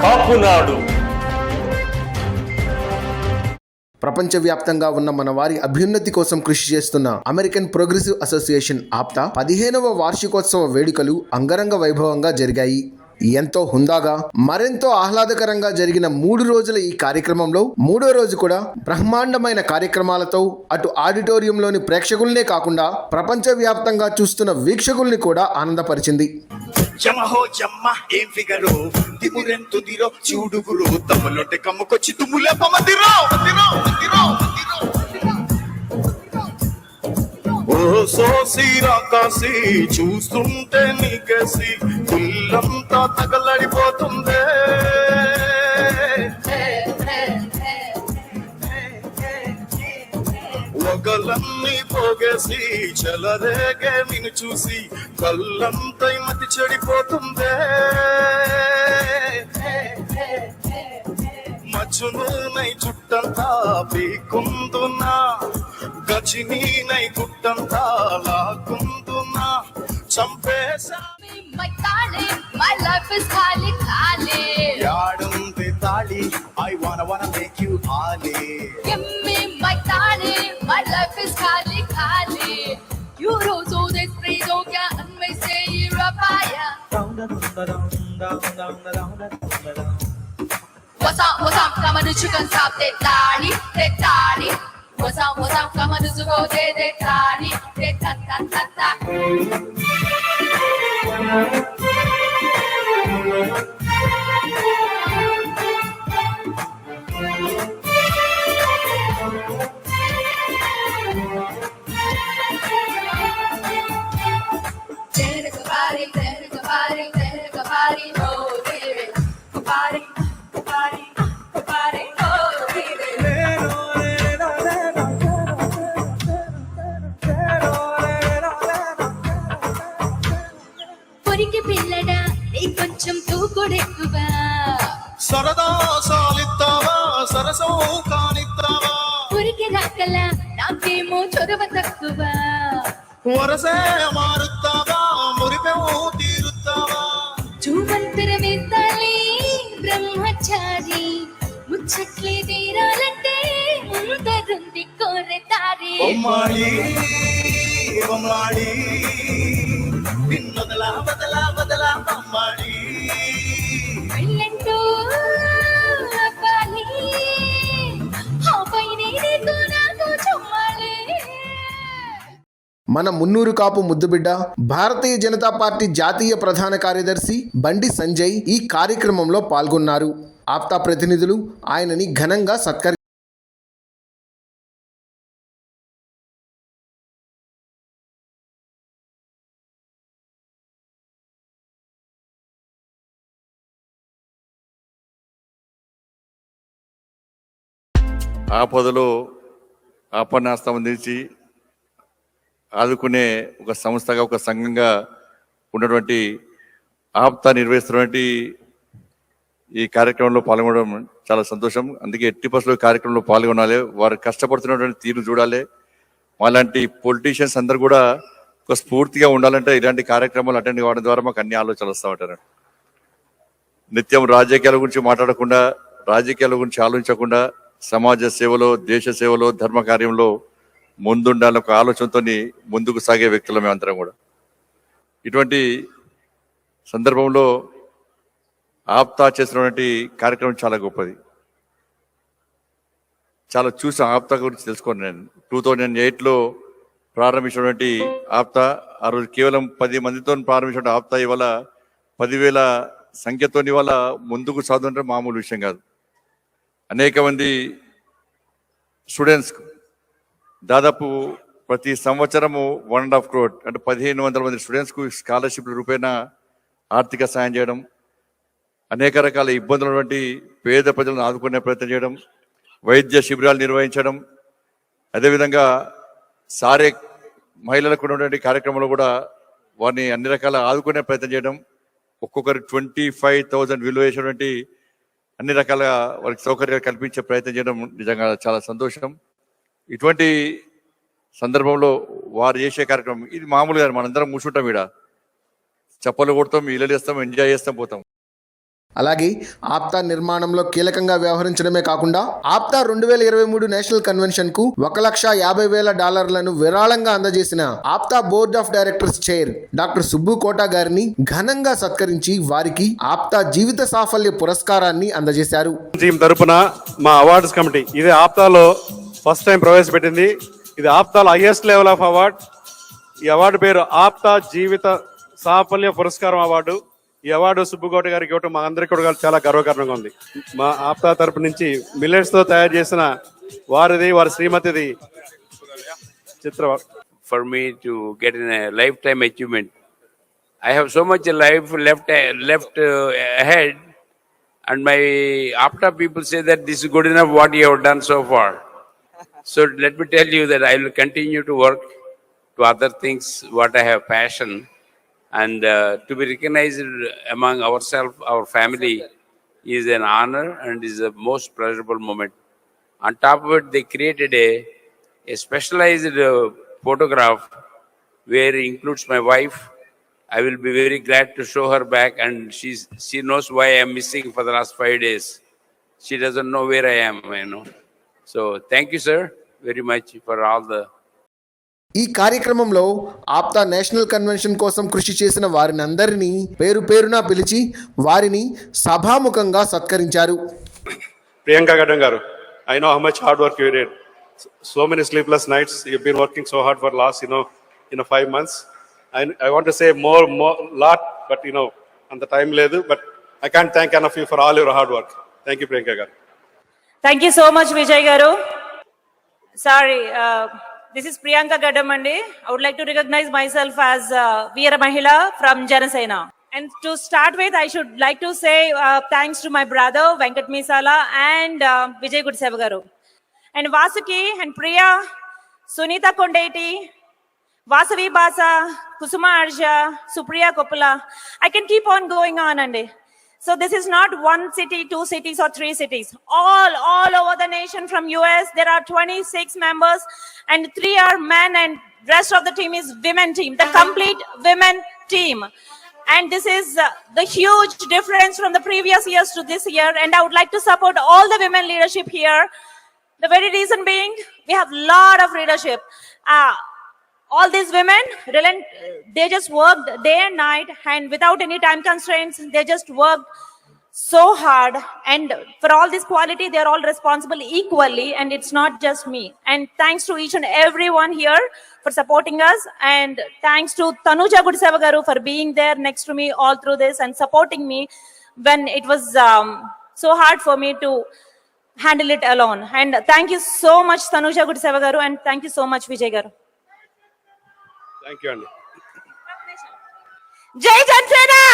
కాపునాడు. ప్రపంచవ్యాప్తంగా ఉన్న మన వారి అభ్యున్నతి కోసం కృషి చేస్తున్న అమెరికన్ ప్రోగ్రెసివ్ అసోసియేషన్ ఆప్తా 15వ వార్షికోత్సవ వేడుకలు అంగరంగ వైభవంగా జరిగాయి. ఎంతో హుందాగా మరెంతో ఆహ్లాదకరంగా జరిగిన 3 రోజుల ఈ కార్యక్రమంలో 3వ రోజు కూడా బ్రహ్మాండమైన కార్యక్రమాలతో అటు ఆడిటోరియంలోని ప్రేక్షకులనే కాకుండా ప్రపంచవ్యాప్తంగా చూస్తున్న వీక్షకుల్ని కూడా ఆనందపరిచింది. జమహో జమ్మ ఏం ఫిగరు దిమురెంతుదిరో చూడుగురు తమ్ములొంటే కమ్ముకొచ్చి తుమ్ములే పమదిరో ఓ సోసీరా కాసి చూస్తుంటే నీకేసి పుల్లంతా తగలడిపోతుందే ఒకలన్నీ పోగేసి చెలరేగే నిన్ను చూసి కళ్ళంతై మతి చెడిపోతుందే మచ్చునై చుట్టంతా పీకుందున్నా గచినీనై గుట్టంతా లాక్కుందున్నా చంపేశా యాడుంది తాళి I wanna make you Ali. Give me my tali, my life is khali khali. You don't so desperado kya unme se rapaya. What's up, come on, you can stop the tali. What's up, come on, you go de tali, de ta. Body, oh baby, body, oh baby. పొరికి పిల్లడా నీ కొంచెం తూకుడెక్కువా సరదా సాలిస్తావా సరసం కానిస్తావా పొరికి రాకల నాకేమో చొరవ తక్కువ వరసే మారుస్తావా మురిపెవు తీరుస్తావా చూమంతరమేతాలి బ్రహ్మచారి ముచ్చట్లే తీరాలంటే ముందరుంది కోరెతారి బొమ్మాడి నిన్నొదలా బదలా బొమ్మాడి వెళ్ళంటూ అవ్వాలి ఆ పైనే నీకు నాకు చుమ్మాలి. మన మున్నూరు కాపు ముద్దుబిడ్డ భారతీయ జనతా పార్టీ జాతీయ ప్రధాన కార్యదర్శి బండి సంజయ్ ఈ కార్యక్రమంలో పాల్గొన్నారు. ఆప్తా ప్రతినిధులు ఆయనని ఘనంగా సత్కరించారు. ఆపదలో ఆపన్నాస్తం అందించి ఆదుకునే ఒక సంస్థగా ఒక సంఘంగా ఉన్నటువంటి ఆప్తా నిర్వహిస్తున్నటువంటి ఈ కార్యక్రమంలో పాల్గొనడం చాలా సంతోషం. అందుకే ఎట్టి పరిస్థితుల్లో కార్యక్రమంలో పాల్గొనాలి, వారు కష్టపడుతున్నటువంటి తీరు చూడాలి. మాలాంటి పొలిటీషియన్స్ అందరూ కూడా ఒక స్ఫూర్తిగా ఉండాలంటే ఇలాంటి కార్యక్రమాలు అటెండ్ కావడం ద్వారా మాకు అన్ని ఆలోచనలు వస్తూ ఉంటారు. నిత్యం రాజకీయాల గురించి మాట్లాడకుండా, రాజకీయాల గురించి ఆలోచించకుండా సమాజ సేవలో, దేశ సేవలో, ధర్మ కార్యంలో ముందుండాలని ఒక ఆలోచనతో ముందుకు సాగే వ్యక్తులు మేమందరం కూడా. ఇటువంటి సందర్భంలో ఆప్తా చేసినటువంటి కార్యక్రమం చాలా గొప్పది. చాలా చూసాం ఆప్తా గురించి తెలుసుకోండి. నేను 2008లో ప్రారంభించినటువంటి ఆప్తా, ఆ రోజు కేవలం 10 మందితో ప్రారంభించిన ఆప్తా ఇవాళ 10,000 సంఖ్యతో ఇవాళ ముందుకు సాగుతుంటే మామూలు విషయం కాదు. అనేక మంది స్టూడెంట్స్ దాదాపు ప్రతి సంవత్సరము 1.5 crore అంటే 1,500 మంది స్టూడెంట్స్కు స్కాలర్షిప్ల రూపేణా ఆర్థిక సాయం చేయడం, అనేక రకాల ఇబ్బందులు ఉన్నటువంటి పేద ప్రజలను ఆదుకునే ప్రయత్నం చేయడం, వైద్య శిబిరాలు నిర్వహించడం, అదేవిధంగా సారే మహిళలకు ఉన్నటువంటి కార్యక్రమంలో కూడా వారిని అన్ని రకాల ఆదుకునే ప్రయత్నం చేయడం, ఒక్కొక్కరు 25,000 విలువ చేసినటువంటి అన్ని రకాల వారికి సౌకర్యాలు కల్పించే ప్రయత్నం చేయడం నిజంగా చాలా సంతోషం. ఇటువంటి సందర్భంలో వారు చేసే కార్యక్రమం ఇది మామూలుగా మనందరం కూర్చుంటాం, ఈడ చప్పలు కొడతాం, ఇళ్ళలు వేస్తాం, ఎంజాయ్ చేస్తాం, పోతాం. అలాగే ఆప్తా నిర్మాణంలో కీలకంగా వ్యవహరించడమే కాకుండా ఆప్తా 2023 నేషనల్ కన్వెన్షన్ కు $1,50,000 విరాళంగా అందజేసిన APTA board of directors chair doctor Subbu Kota గారిని ఘనంగా సత్కరించి వారికి ఆప్తా జీవిత సాఫల్య పురస్కారాన్ని అందజేశారు. టీం తరపున మా అవార్డ్స్ కమిటీ ఇది ఆప్తాలో ఫస్ట్ టైం ప్రవేశపెట్టింది. ఇది ఆప్తాలో హైయెస్ట్ లెవెల్ ఆఫ్ అవార్డ్. ఈ అవార్డు పేరు ఆప్తా జీవిత సాఫల్య పురస్కారం అవార్డు. ఈ అవార్డు సుబ్బుకోట గారికి ఇవ్వటం మా అందరికీ కూడా చాలా గర్వకారణంగా ఉంది. మా ఆప్తా తరపు నుంచి మిల్లెట్స్ తో తయారు చేసిన వారి శ్రీమతిది చిత్ర. For me to get in a lifetime achievement, I have so much life left ahead, and my APTA people say that this is good enough what you have done so far. So let me tell you that I will continue to work to other things what I have passion, and to be recognized among ourselves, our family, is an honor and is a most pleasurable moment. On top of it, they created a specialized photograph where it includes my wife. I will be very glad to show her back, and she knows why I am missing for the last 5 days. She doesn't know where I am, you know. So thank you, sir, very much for all the. ఈ కార్యక్రమంలో APTA national convention కోసం కృషి చేసిన వారిని అందరినీ పేరు పేరున పిలిచి వారిని సభాముఖంగా సత్కరించారు. ప్రియాంక గడ్డం గారు, I know how much hard work you did. So many sleepless nights. You've been working so hard for last, 5 months. I want to say more lot, but on the time ledu. But I can't thank enough you for all your hard work. Thank you, Priyanka garu. Thank you so much, Vijay garu. Sorry, this is Priyanka Gadamandi. I would like to recognize myself as Veera Mahila from Janasena. And to start with, I should like to say thanks to my brother Venkat Misala and Vijay Gudiseva garu. And Vasuki and Priya, Sunita Kondeti, Vasavi Basa, Kusuma Arja, Supriya Koppala. I can keep on going on, Andi. So this is not one city, 2 cities or 3 cities. All over the nation from US, there are 26 members and 3 are men and rest of the team is women team, the complete women team. And this is the huge difference from the previous years to this year. And I would like to support all the women leadership here. The very reason being, we have a lot of leadership. All these women, they just worked day and night and without any time constraints. They just worked so hard. And for all this quality, they're all responsible equally. And it's not just me. And thanks to each and everyone here for supporting us. And thanks to Tanuja Gudiseva garu for being there next to me all through this and supporting me when it was so hard for me to handle it alone. And thank you so much, Tanuja Gudiseva garu, and thank you so much, Vijay garu. Thank you, Andy. Jai Jansena!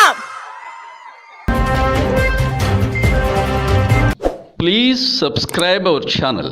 Please subscribe our channel.